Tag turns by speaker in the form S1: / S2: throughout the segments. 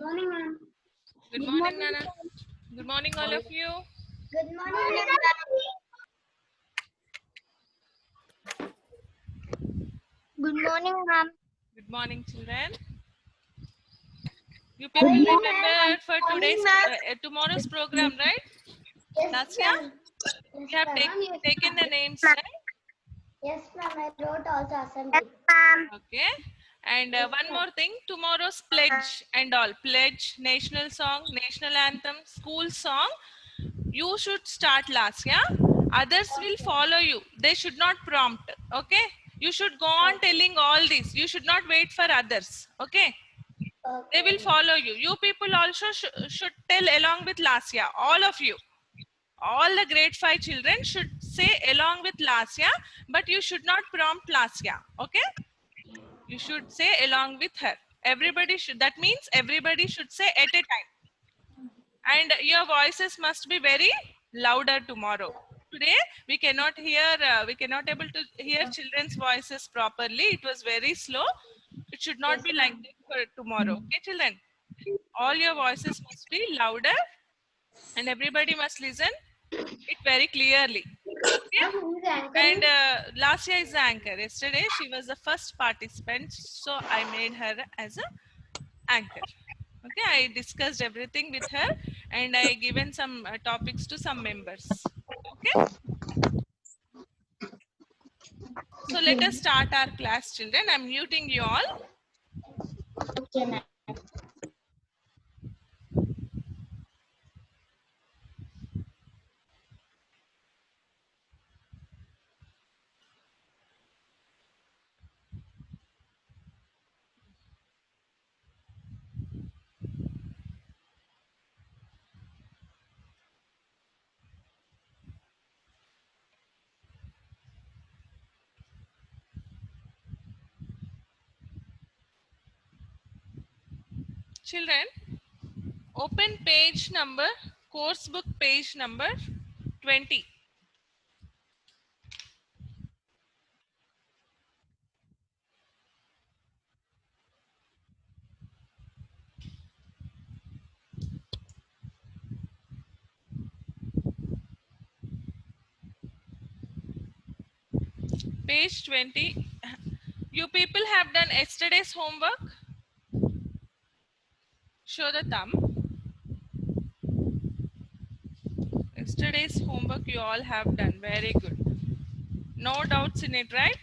S1: morning, ma'am.
S2: Good
S1: Good
S2: morning,
S1: morning,
S2: Nana. Good morning, all of you.
S1: Good morning, Good morning, ma'am.
S2: Good morning, children. You
S1: Good
S2: people
S1: morning,
S2: remember for
S1: morning,
S2: today's
S1: ma'am.
S2: tomorrow's program, right?
S1: Yes,
S2: Last year
S1: ma'am. Yes,
S2: we have
S1: ma'am. Yes,
S2: taken the
S1: ma'am.
S2: names, right?
S1: Yes, ma'am. I wrote also assembly. Yes, ma'am.
S2: Okay. And
S1: Yes,
S2: one
S1: ma'am.
S2: more thing, tomorrow's pledge and all, pledge, national song, national anthem, school song. You should start last, yeah. Others will
S1: Okay.
S2: follow you. They should not prompt. Okay. You should go on telling all this. You should not wait for others. Okay. They will
S1: Okay.
S2: follow you. You people also should tell along with Lasya. All of you. All the grade 5 children should say along with Lasya, but you should not prompt Lasya. Okay? You should say along with her. Everybody should, that means everybody should say at a time. And your voices must be very louder tomorrow. Today we cannot able to hear children's voices properly. It was very slow. It should not
S1: Yes,
S2: be like
S1: ma'am.
S2: that for tomorrow. Okay, children? All your voices must be louder and everybody must listen it very clearly. Okay?
S1: Ma'am, who is
S2: And
S1: anchoring?
S2: Lasya is the anchor. Yesterday she was the first participant, so I made her as a anchor. Okay, I discussed everything with her and I given some topics to some members. Okay, so let us start our class, children. I'm muting you all.
S1: Okay, ma'am.
S2: Children, open page number, course book page number 20. Page 20. You people have done yesterday's homework. Show the thumb. Yesterday's homework you all have done. Very good. No doubts in it, right?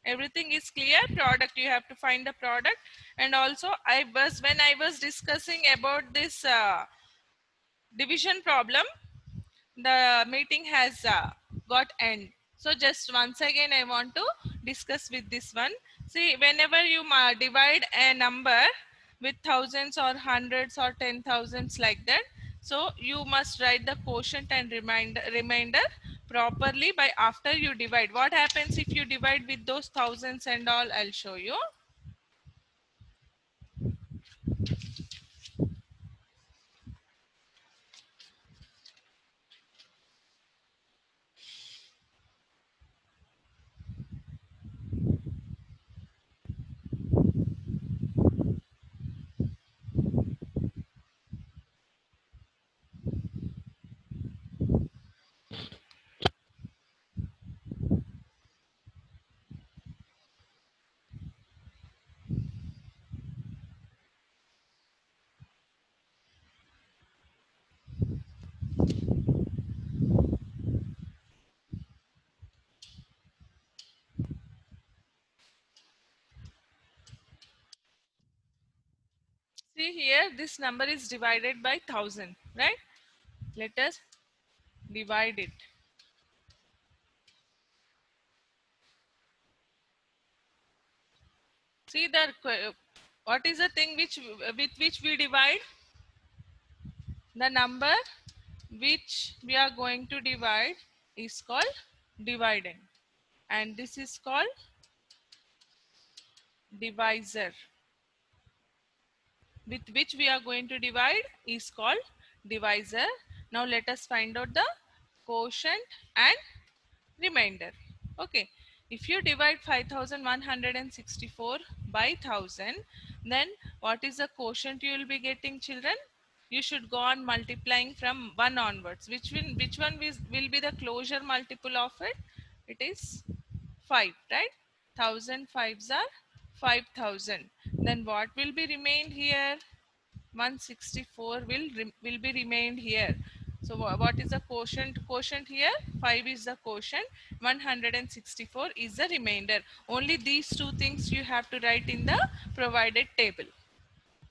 S2: Everything is clear. Product, you have to find the product. And also when I was discussing about this division problem, the meeting has got end. So just once again I want to discuss with this one. See, whenever you divide a number with thousands or hundreds or 10,000s like that, so you must write the quotient and remainder properly by after you divide. What happens if you divide with those thousands and all? I'll show you. See here, this number is divided by 1000, right? Let us divide it. See what is the thing with which we divide? The number which we are going to divide is called dividend, and this is called divisor. With which we are going to divide is called divisor. Now let us find out the quotient and remainder. Okay, if you divide 5164 by 1000, then What is the quotient you will be getting, children? You should go on multiplying from 1 onwards. Which one will be the closure multiple of it? It is 5, right? 1000 fives are 5000. Then what will be remained here? 164 will be remained here. So what is the quotient here? 5 is the quotient, 164 is the remainder. Only these two things you have to write in the provided table.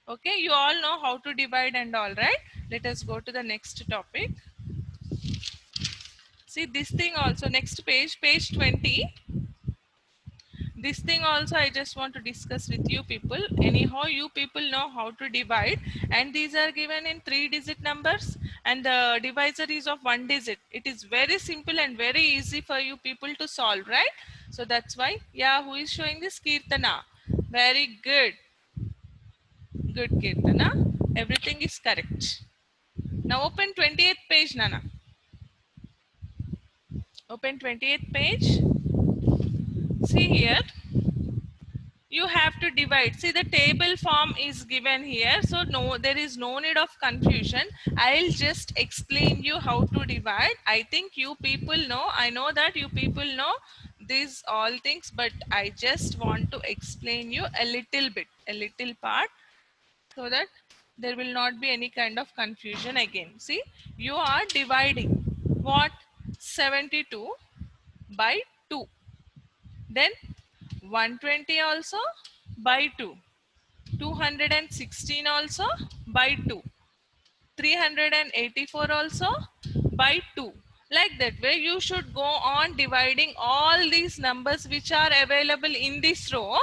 S2: Okay, you all know how to divide and all, right? Let us go to the next topic. See this thing also, next page, page 20. This thing also I just want to discuss with you people. Anyhow, you people know how to divide, and these are given in 3-digit numbers, and the divisor is of 1 digit. It is very simple and very easy for you people to solve, right? So that's why, yeah, who is showing this? Kirtana. Very good. Good, Kirtana. Everything is correct. Now open 28th page, Nana. Open 28th page. See here, you have to divide. See, the table form is given here, so no, there is no need of confusion. I'll just explain you how to divide. I think you people know, I know that you people know these all things, but I just want to explain you a little part, so that there will not be any kind of confusion again. See, you are dividing what? 72 by 2, then 120 also by 2, 216 also by 2, 384 also by 2. Like that way you should go on dividing all these numbers which are available in this row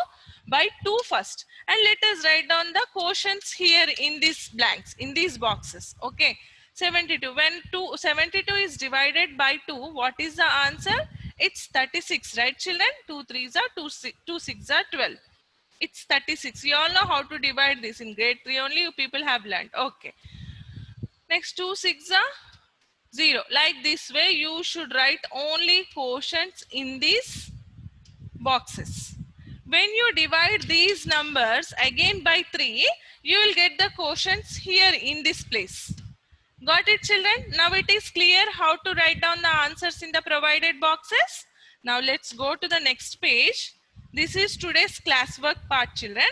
S2: by 2 first, and let us write down the quotients here in these blanks, in these boxes. Okay, 72, when 72 is divided by 2, what is the answer? It's 36, right children? 2 3s are 2 6 are 12. It's 36. You all know how to divide this in grade 3 only, you people have learned. Okay, next 2 6 are 0. Like this way you should write only quotients in these boxes. When you divide these numbers again by 3, you will get the quotients here in this place. Got it children? Now it is clear how to write down the answers in the provided boxes. Now let's go to the next page. This is today's classwork part children.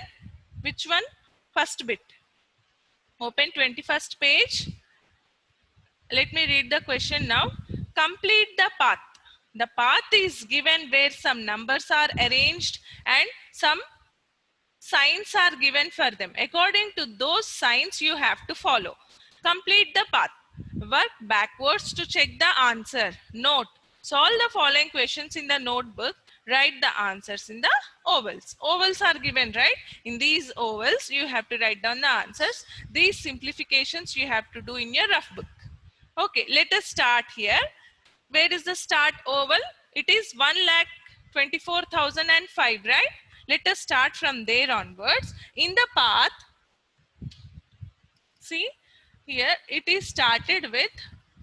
S2: Which one? First bit. Open 21st page. Let me read the question now. Complete the path. The path is given where some numbers are arranged and some signs are given for them. According to those signs you have to follow. Complete the path. Work backwards to check the answer. Note. Solve the following questions in the notebook. Write the answers in the ovals. Ovals are given, right? In these ovals, you have to write down the answers. These simplifications you have to do in your rough book. Okay, let us start here. Where is the start oval? It is 1,24,005, right? Let us start from there onwards. In the path, see here it is started with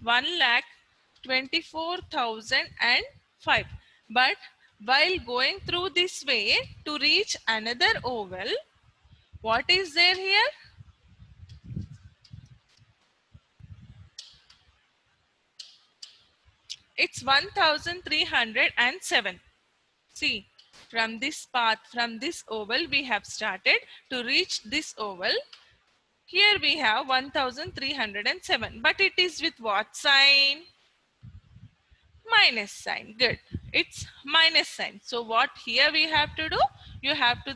S2: 1,24,005. But while going through this way to reach another oval, what is there here? It's 1,307. See, from this path, from this oval, we have started to reach this oval. Here we have 1,307, but it is with what sign? Minus sign. Good. It's minus sign. So what here we have to do? You have to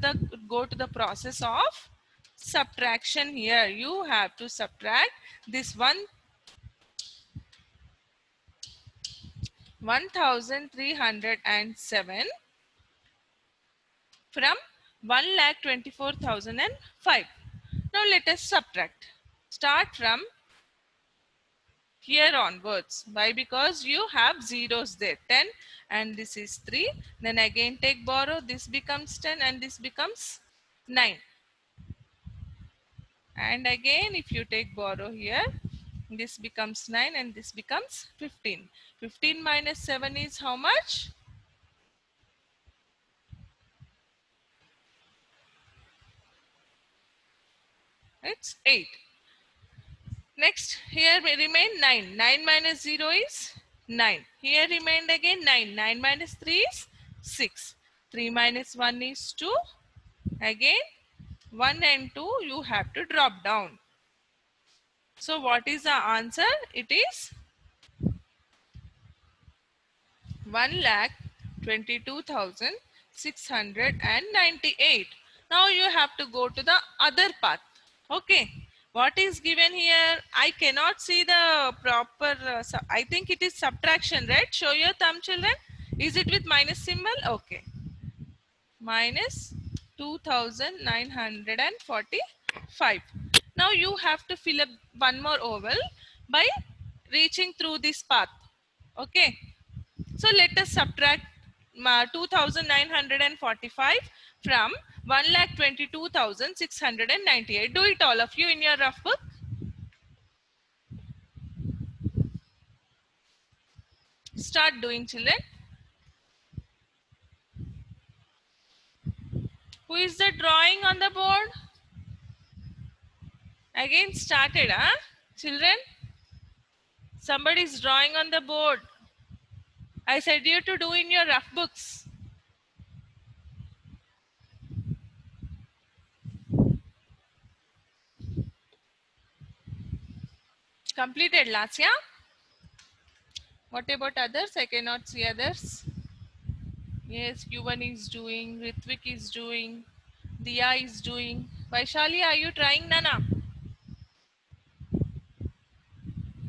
S2: go to the process of subtraction here. You have to subtract this 1,307 from 1,24,005. Now let us subtract. Start from here onwards. Why? Because you have zeros there. 10 and this is 3. Then again take borrow. This becomes 10 and this becomes 9. And again if you take borrow here, this becomes 9 and this becomes 15. 15 minus 7 is how much? It's 8. Next, here may remain 9. 9 minus 0 is 9. Here remained again 9. 9 minus 3 is 6. 3 minus 1 is 2. Again 1 and 2 you have to drop down. So what is the answer? It is 1,22,698. Now you have to go to the other path. Okay. What is given here? I cannot see the proper, I think it is subtraction, right? Show your thumb, children. Is it with minus symbol? Okay. Minus 2,945. Now you have to fill up one more oval by reaching through this path. Okay. So let us subtract 2,945 from 1,22,698. Do it all of you in your rough book. Start doing, children. Who is the drawing on the board? Again started, huh? Children, somebody is drawing on the board. I said you to do in your rough books. Completed, Lasya? What about others? I cannot see others. Yes, Yuvan is doing, Ritvik is doing, Diya is doing. Vaishali, are you trying, Nana?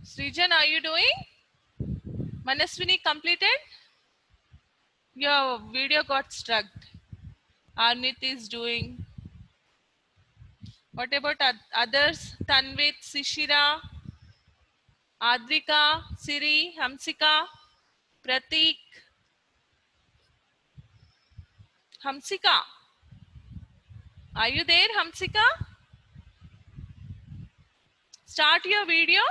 S2: Srijan, are you doing? Manaswini completed? Your video got stuck. Arnit is doing. What about others? Tanvit, Sishira, Adrika, Siri, Hamsika, Pratik, Hamsika. Are you there, Hamsika? Start your video.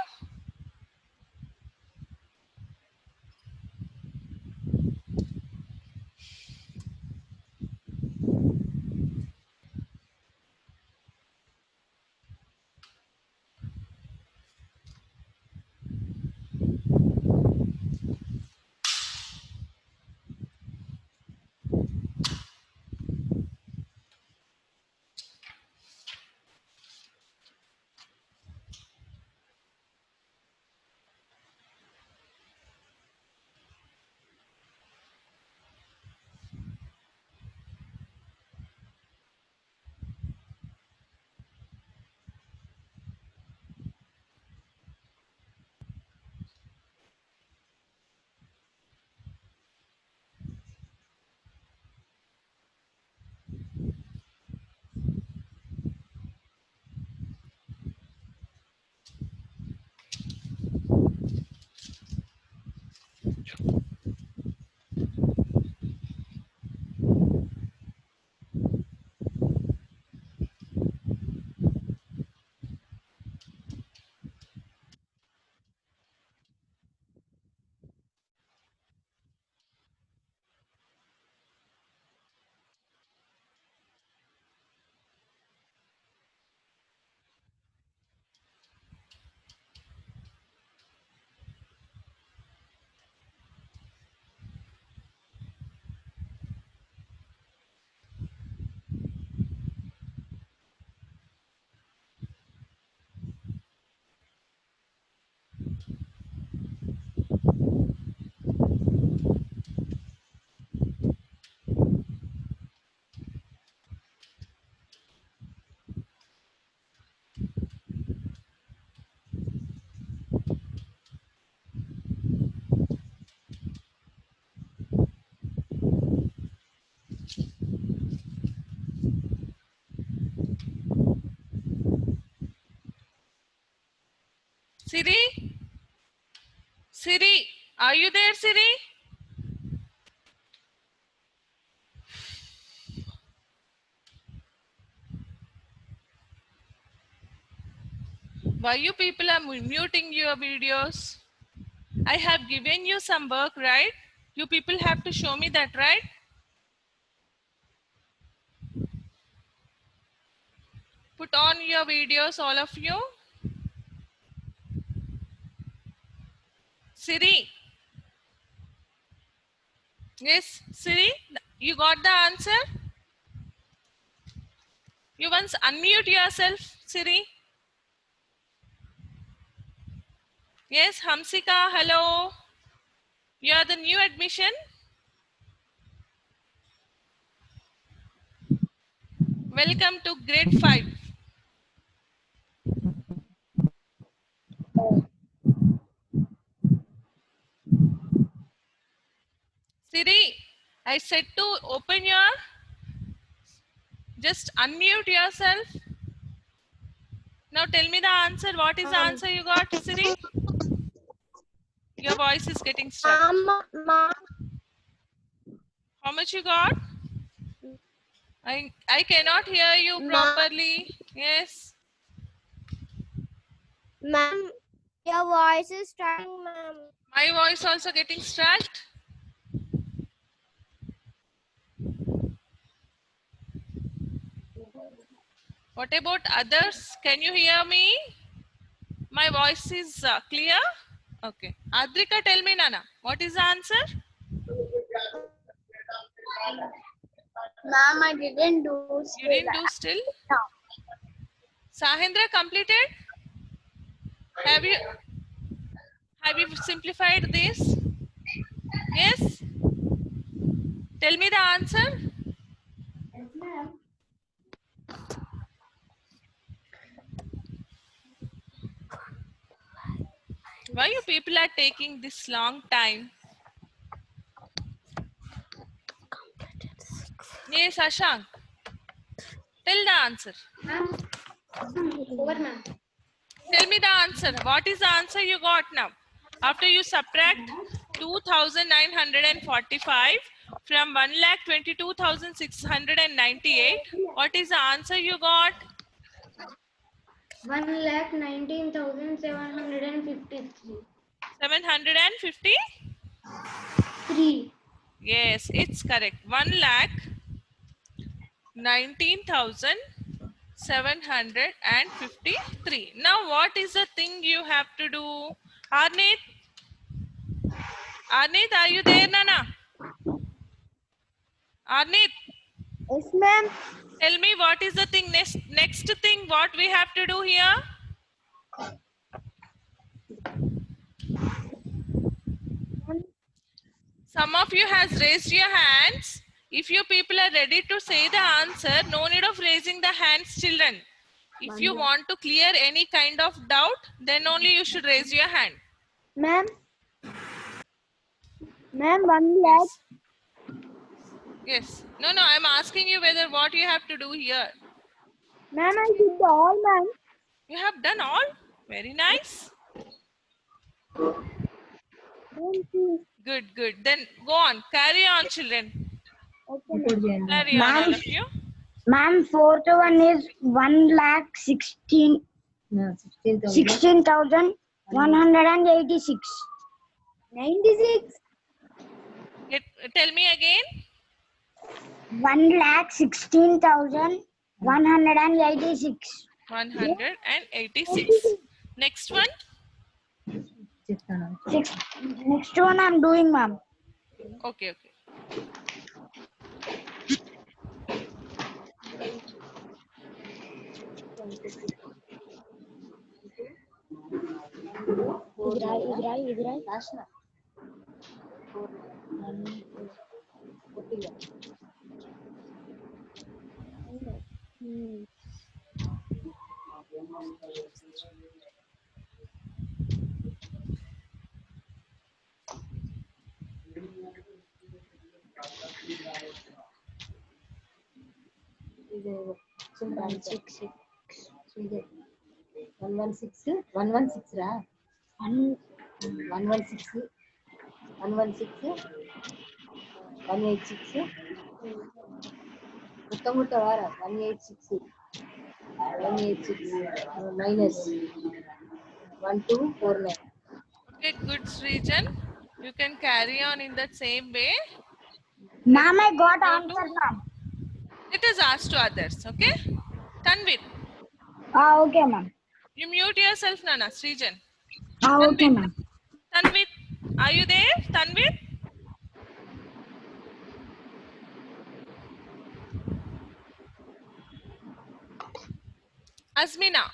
S2: Siri? Siri, are you there, Siri? Why you people are muting your videos? I have given you some work, right? You people have to show me that, right? Put on your videos, all of you. Siri. Yes, Siri, you got the answer? You once unmute yourself, Siri. Yes, Hamsika, hello. You are the new admission. Welcome to grade 5. Siri, I said to open your, just unmute yourself. Now tell me the answer. What is the answer you got, Siri? Your voice is getting stuck. How much you got? I cannot hear you properly. Yes.
S1: Ma'am, your voice is starting, ma'am.
S2: My voice also getting stuck. What about others? Can you hear me? My voice is clear? Okay. Adrika, tell me, Nana, what is the answer?
S1: Ma'am, I didn't do
S2: You didn't do still?
S1: No.
S2: Sahendra completed? Have you simplified this? Yes? Tell me the answer.
S1: Yes, ma'am.
S2: Why you people are taking this long time? Yes, Ashank. Tell the answer.
S1: Ma'am. Over, ma'am.
S2: Tell me the answer. What is the answer you got now? After you subtract 2,945 from 1,22,698, what is the answer you got?
S1: 1,19,753.
S2: 750?
S1: 3.
S2: Yes, it's correct. 1,19,753. Now, what is the thing you have to do? Arnit, are you there, Nana? Arnit,
S1: Yes, ma'am.
S2: tell me what is the thing next thing what we have to do here? Some of you has raised your hands. If you people are ready to say the answer, no need of raising the hands, children. If you want to clear any kind of doubt, then only you should raise your hand.
S1: Ma'am. Ma'am, 1 lakh.
S2: Yes. No, I'm asking you whether what you have to do here.
S1: Ma'am, I did all, ma'am.
S2: You have done all? Very nice. Good. Then go on. Carry on, children. Carry on, all of you.
S1: Ma'am, fourth one is 1,16,186. 96.
S2: Tell me again.
S1: 1,16,186.
S2: 186. Next one.
S1: Next one I'm doing, ma'am.
S2: Okay.
S1: इधर
S2: Okay, good, Srijan. You can carry on in that same way.
S1: Ma'am, I got answer, ma'am.
S2: Let us ask to others, okay? Tanvir,
S3: Okay, ma'am.
S2: You mute yourself, Nana. Srijan.
S3: Okay, ma'am.
S2: Tanvit, are you there? Tanvit? Azmina.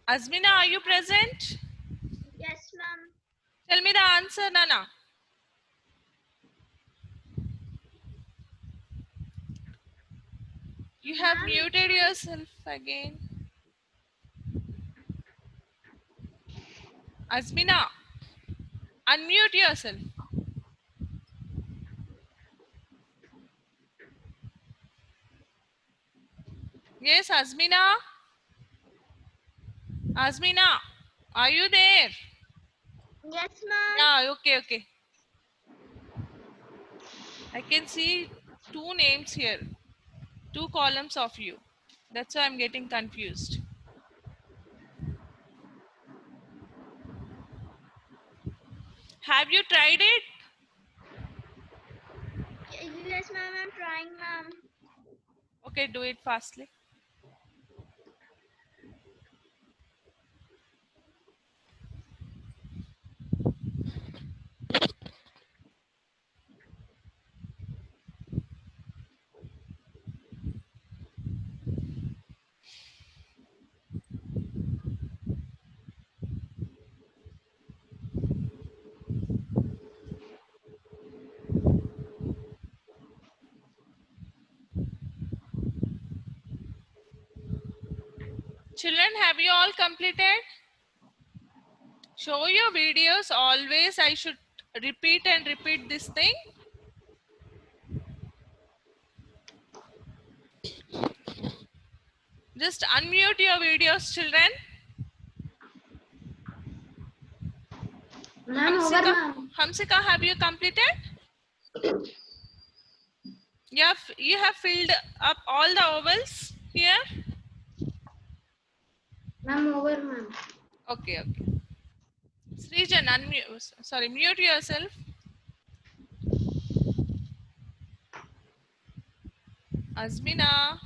S2: Azmina, are you present?
S1: Yes, ma'am.
S2: Tell me the answer, Nana. You have
S1: Ma'am,
S2: muted yourself again. Azmina, unmute yourself. Yes, Azmina. Azmina, are you there?
S1: Yes, ma'am.
S2: Yeah, okay. I can see two names here, two columns of you. That's why I'm getting confused. Have you tried it?
S1: Yes, ma'am. I'm trying, ma'am.
S2: Okay, do it fastly. Children, have you all completed? Show your videos always. I should repeat and repeat this thing. Just unmute your videos, children.
S1: Ma'am, over,
S2: Hamsika,
S1: ma'am.
S2: Hamsika, have you completed? You have filled up all the ovals here?
S1: Ma'am, over, ma'am.
S2: Okay. Srijan, unmute. Sorry, mute yourself. Azmina.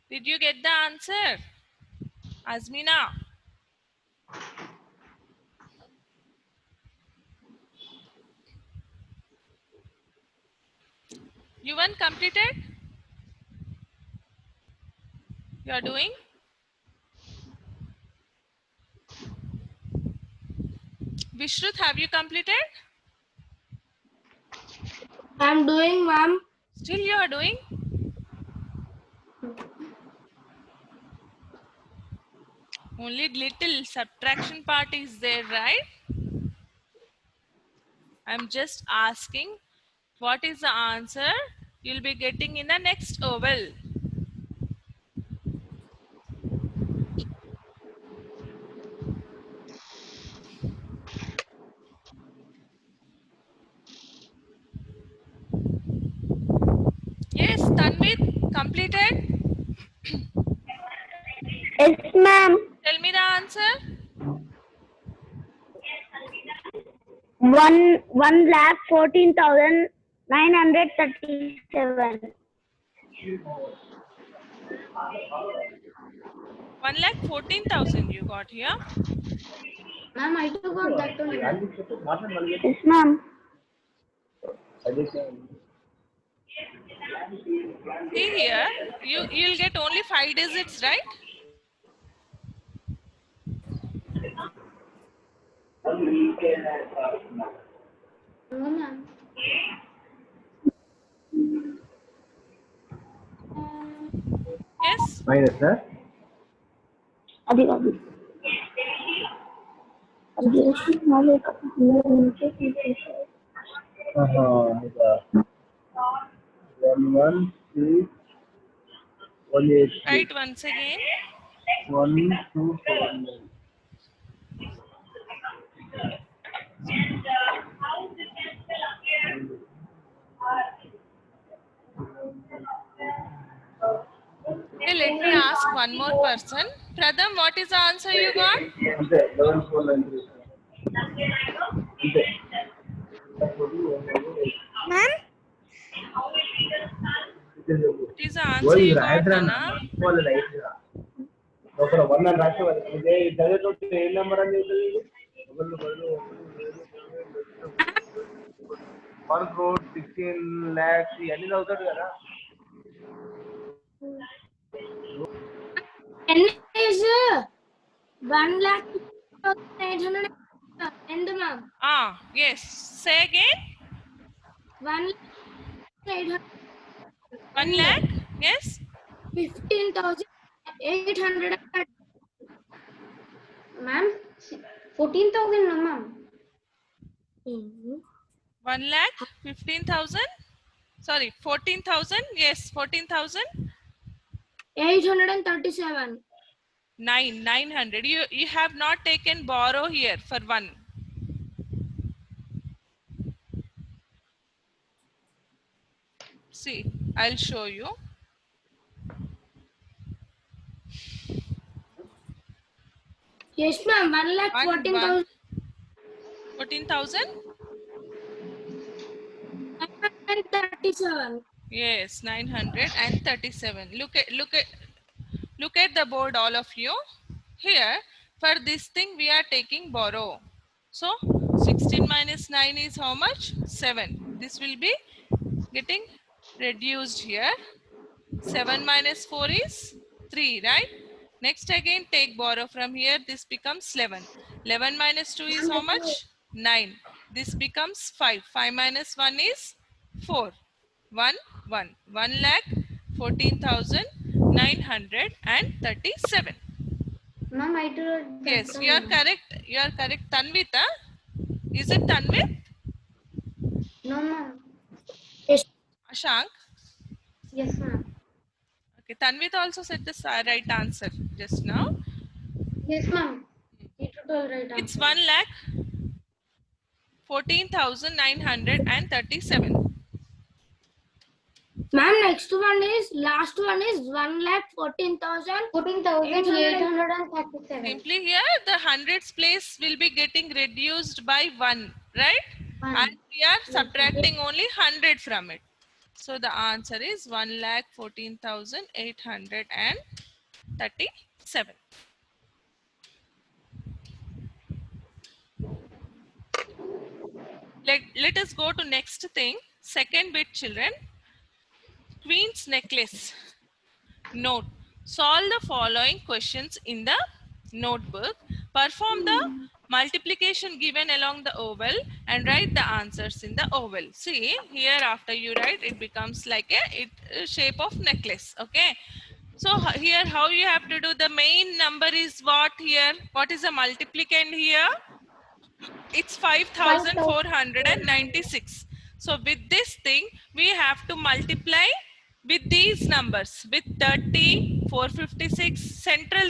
S2: Did you get the answer? Azmina. You weren't completed? You are doing? Vishrut, have you completed?
S3: I'm doing, ma'am.
S2: Still you are doing? Only little subtraction part is there, right? I'm just asking what is the answer you'll be getting in the next oval. Yes, Tanvit, completed.
S3: Yes, ma'am.
S2: Tell me the answer.
S3: 1,14,937.
S2: 1,14,000 you got here.
S1: Ma'am, I too got that only.
S3: Yes, ma'am.
S2: See here, you'll get only 5 digits, right?
S1: No, ma'am.
S2: Yes.
S4: Minus, sir.
S3: Adi.
S4: One, two, 1, 8,
S2: Write once again.
S4: 1, 2, 7.
S2: Okay, let me ask one more person. Pradham, what is the answer you got?
S4: అంతే 11,493. అంతే.
S1: Ma'am?
S2: What is the answer
S4: ఓయ్
S2: you got,
S4: రాయట్రా
S2: Nana?
S4: వాళ్ళు light గా ఒక 1 అని రాస్తే వాళ్ళు ఇదే చదివేటప్పుడు ఏ నెంబర్ అని చెప్తుంది ఒకళ్ళు బదులు 1 crore 16 lakhs ఇవన్నీ చదువుతాడు కదా
S3: N is 1,08,000 and ma'am.
S2: Yes. Say again.
S3: 1,800.
S2: 1 lakh. Yes.
S3: 15,800.
S1: Ma'am? 14,000 no, ma'am.
S2: 1 lakh 15,000. Sorry, 14,000. Yes, 14,000.
S3: 837.
S2: 900. You have not taken borrow here for 1. See, I'll show you.
S3: Yes, ma'am. 1,14,000.
S2: 14,000.
S3: 937.
S2: Yes, 937. Look at the board, all of you. Here, for this thing we are taking borrow. So 16 minus 9 is how much? 7. This will be getting reduced here. 7 minus 4 is 3, right? Next again take borrow from here. This becomes 11. 11 minus 2 is how much? 9. This becomes 5. 5 minus 1 is 4. 1 lakh 14,937.
S1: Ma'am, I do.
S2: Yes, you are correct. You are correct. Tanvita, is it Tanvit?
S1: No, ma'am.
S3: Yes.
S2: Ashank?
S1: Yes, ma'am.
S2: Okay, Tanvit also said the right answer just now.
S1: Yes, ma'am. You told right
S2: It's
S1: answer.
S2: 1 lakh 14,937.
S3: Ma'am, next one is, last one is 1,14,000.
S1: 14,837.
S2: Simply here the hundreds place will be getting reduced by 1, right?
S1: One.
S2: And we are subtracting only 100 from it. So the answer is 1,14,837. Let us go to next thing. Second bit, children. Queen's necklace. Note. Solve the following questions in the notebook. Perform the multiplication given along the oval and write the answers in the oval. See, here after you write, it becomes like a shape of necklace. Okay. So here how you have to do, the main number is what here? What is the multiplicand here? It's 5,496. So with this thing, we have to multiply with these numbers, with 30, 456. Central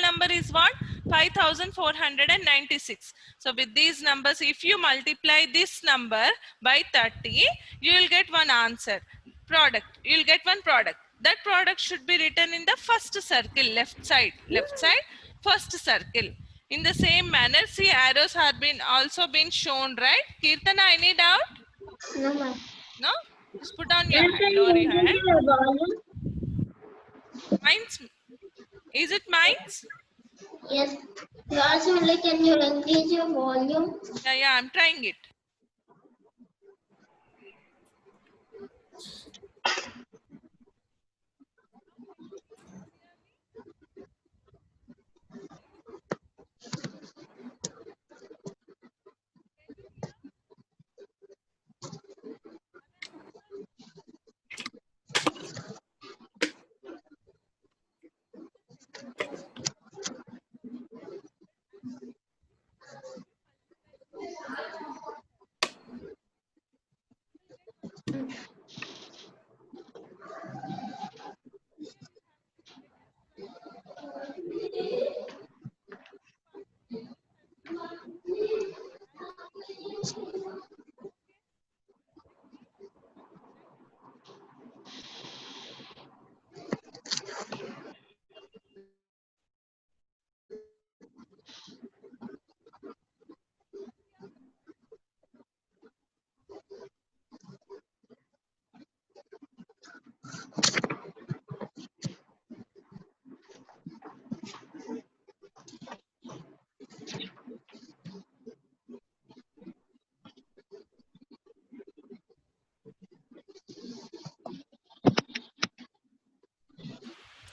S2: number is what? 5,496. So with these numbers, if you multiply this number by 30, you will get one answer. Product. You will get one product. That product should be written in the first circle, left side, first circle. In the same manner, see, arrows have also been shown, right? Kirtana, any doubt?
S1: No, ma'am.
S2: No? Just put on your hand, lower your hand. Mines? Is it mines?
S1: Yes. Rajmila, can you increase your volume?
S2: Yeah, I'm trying it.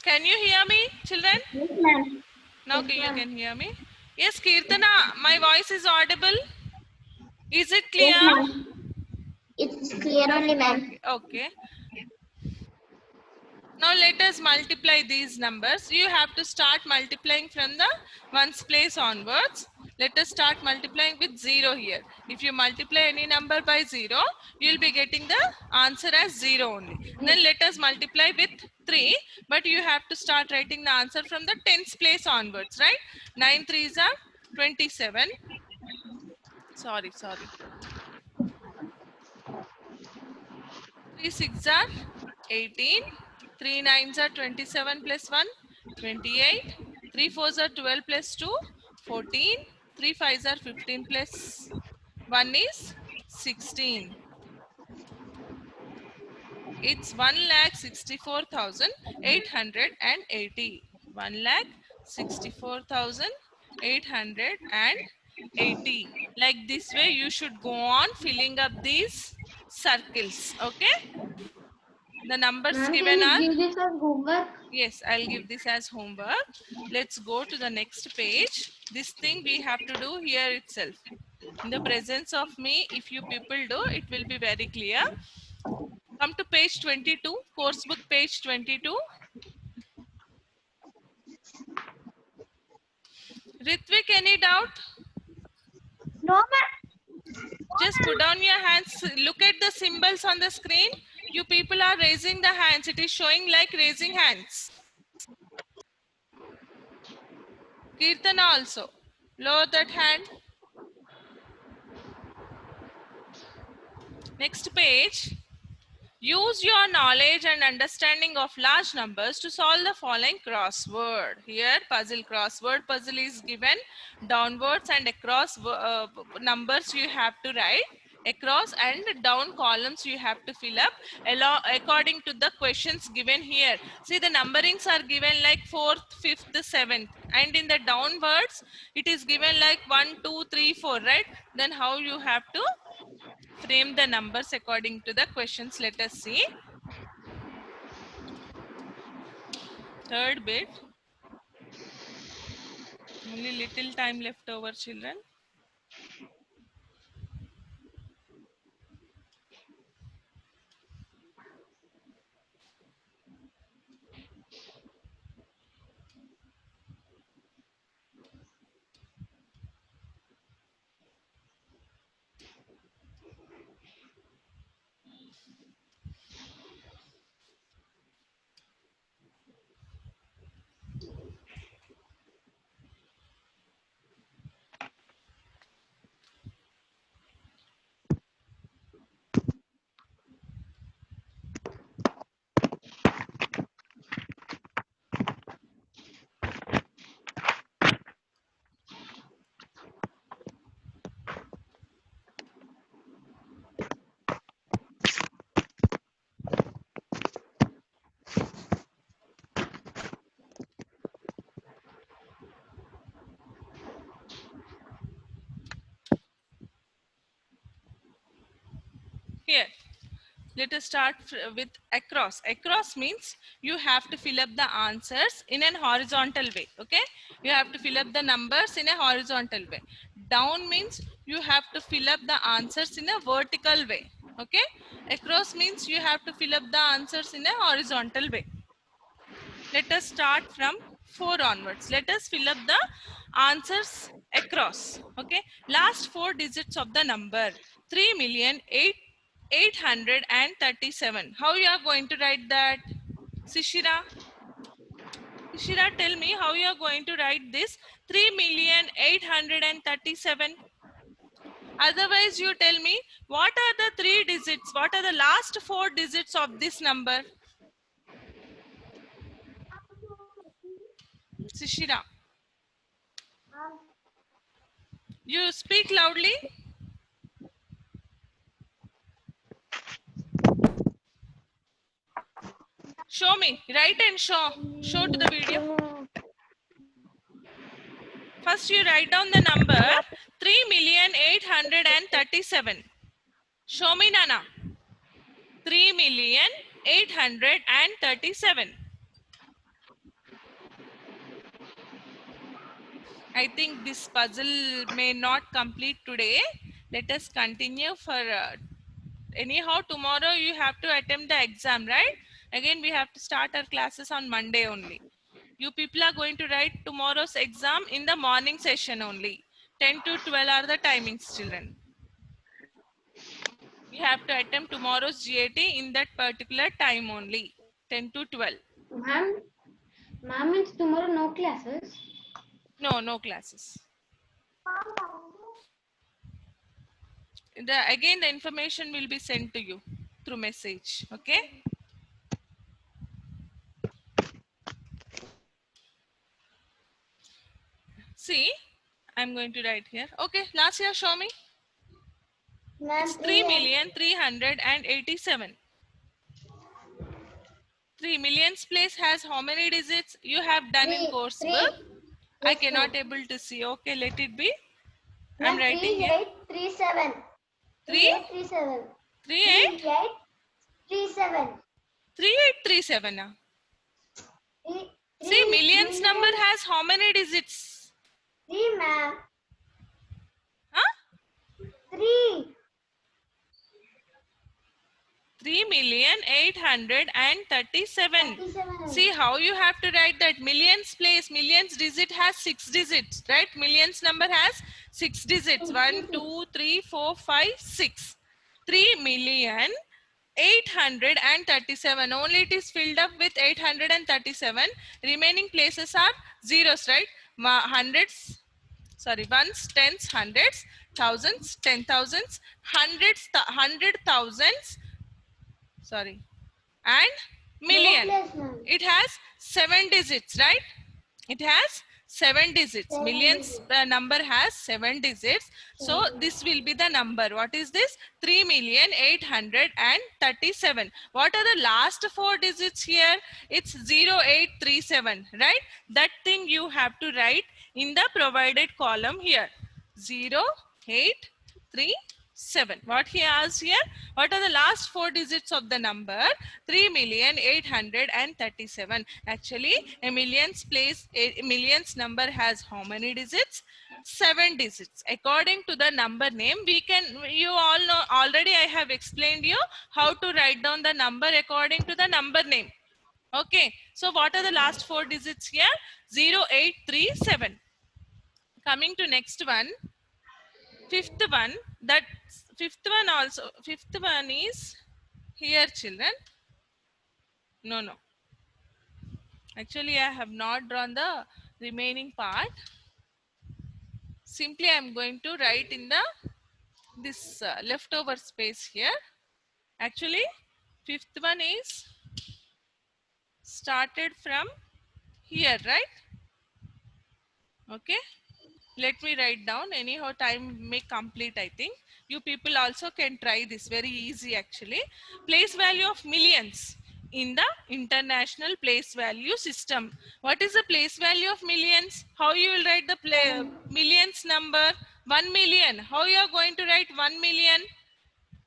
S2: Can you hear me, children?
S3: Yes, ma'am.
S2: Now you can hear me. Yes, Kirtana, my voice is audible. Is it
S1: Yes,
S2: clear?
S1: ma'am. It's clear only, ma'am.
S2: Okay. Now let us multiply these numbers. You have to start multiplying from the ones place onwards. Let us start multiplying with 0 here. If you multiply any number by 0, you will be getting the answer as 0 only. Then let us multiply with 3, but you have to start writing the answer from the tens place onwards, right? 9 3s are 27. Sorry. 3 6 are 18. 3 9s are 27 plus 1, 28. 3 4s are 12 plus 2, 14. 3 5s are 15 plus 1 is 16. It's 1,64,880. 1,64,880. Like this way, you should go on filling up these circles. Okay? The numbers
S3: Ma'am, can
S2: given
S3: you
S2: are.
S3: give this as homework?
S2: Yes, I'll give this as homework. Let's go to the next page. This thing we have to do here itself. In the presence of me, if you people do, it will be very clear. Come to page 22, course book page 22. Ritvik, any doubt?
S3: No, ma'am.
S2: Just put down your hands. Look at the symbols on the screen. You people are raising the hands. It is showing like raising hands. Kirtana also. Lower that hand. Next page. Use your knowledge and understanding of large numbers to solve the following crossword. Here, puzzle crossword puzzle is given. Downwards and across numbers you have to write. Across and down columns you have to fill up according to the questions given here. See, the numberings are given like 4th, 5th, 7th. And in the downwards, it is given like 1, 2, 3, 4, right? Then how you have to frame the numbers according to the questions. Let us see. Third bit. Only little time left over, children. Here, let us start with across. Across means you have to fill up the answers in an horizontal way. Okay, you have to fill up the numbers in a horizontal way. Down means you have to fill up the answers in a vertical way. Okay, across means you have to fill up the answers in a horizontal way. Let us start from 4 onwards. Let us fill up the answers across. Okay, last 4 digits of the number 3,837. How you are going to write that? Sishira, tell me how you are going to write this 3,837. Otherwise, you tell me what are the 3 digits? What are the last 4 digits of this number? Sishira, you speak loudly. Show me. Write and show to the video. First you write down the number 3,837,000. Show me, Nana. 3,837,000. I think this puzzle may not complete today. Let us continue for anyhow tomorrow you have to attempt the exam, right? Again we have to start our classes on Monday only. You people are going to write tomorrow's exam in the morning session only. 10 to 12 are the timings, children. We have to attempt tomorrow's GAT in that particular time only. 10 to 12.
S3: Ma'am, means tomorrow no classes.
S2: No classes. Again the information will be sent to you through message. Okay. See, I'm going to write here. Okay, last year show me.
S1: Ma'am,
S2: It's 3,387,000. 3 millions place has how many digits? You have done in course book. I cannot able to see. Okay, let it be. I'm writing here.
S1: 3837.
S2: 3837.
S1: 3837.
S2: 3837. See, millions number has how many digits?
S1: 3, ma'am.
S2: Huh?
S1: 3.
S2: 3,837,000. See how you have to write that. Millions place, millions digit has 6 digits, right? Millions number has 6 digits. 1, 2, 3, 4, 5, 6. 3,837,000. Only it is filled up with 837. Remaining places are zeros, right? Hundreds, sorry, ones, tens, hundreds, thousands, 10,000s, hundreds, 100,000s, sorry, and million. It has 7 digits, right? It has 7 digits. Millions number has 7 digits. So this will be the number. What is this? 3,837,000. What are the last 4 digits here? It's 0837, right? That thing you have to write in the provided column here. 0837. What he asked here? What are the last 4 digits of the number? 3,837,000. Actually, a millions number has how many digits? 7 digits. According to the number name, we can, you all know already, I have explained you how to write down the number according to the number name. Okay. So what are the last 4 digits here? 0837. Coming to next one. Fifth one, that fifth one also, fifth one is here, children. No. Actually, I have not drawn the remaining part. Simply, I am going to write in the this leftover space here. Actually, fifth one is started from here, right? Okay. Let me write down. Anyhow, time may complete, I think. You people also can try this. Very easy, actually. Place value of millions in the international place value system. What is the place value of millions? How you will write the millions number? 1 million. How you are going to write 1 million?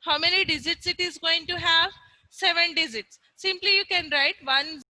S2: How many digits it is going to have? 7 digits. Simply you can write 1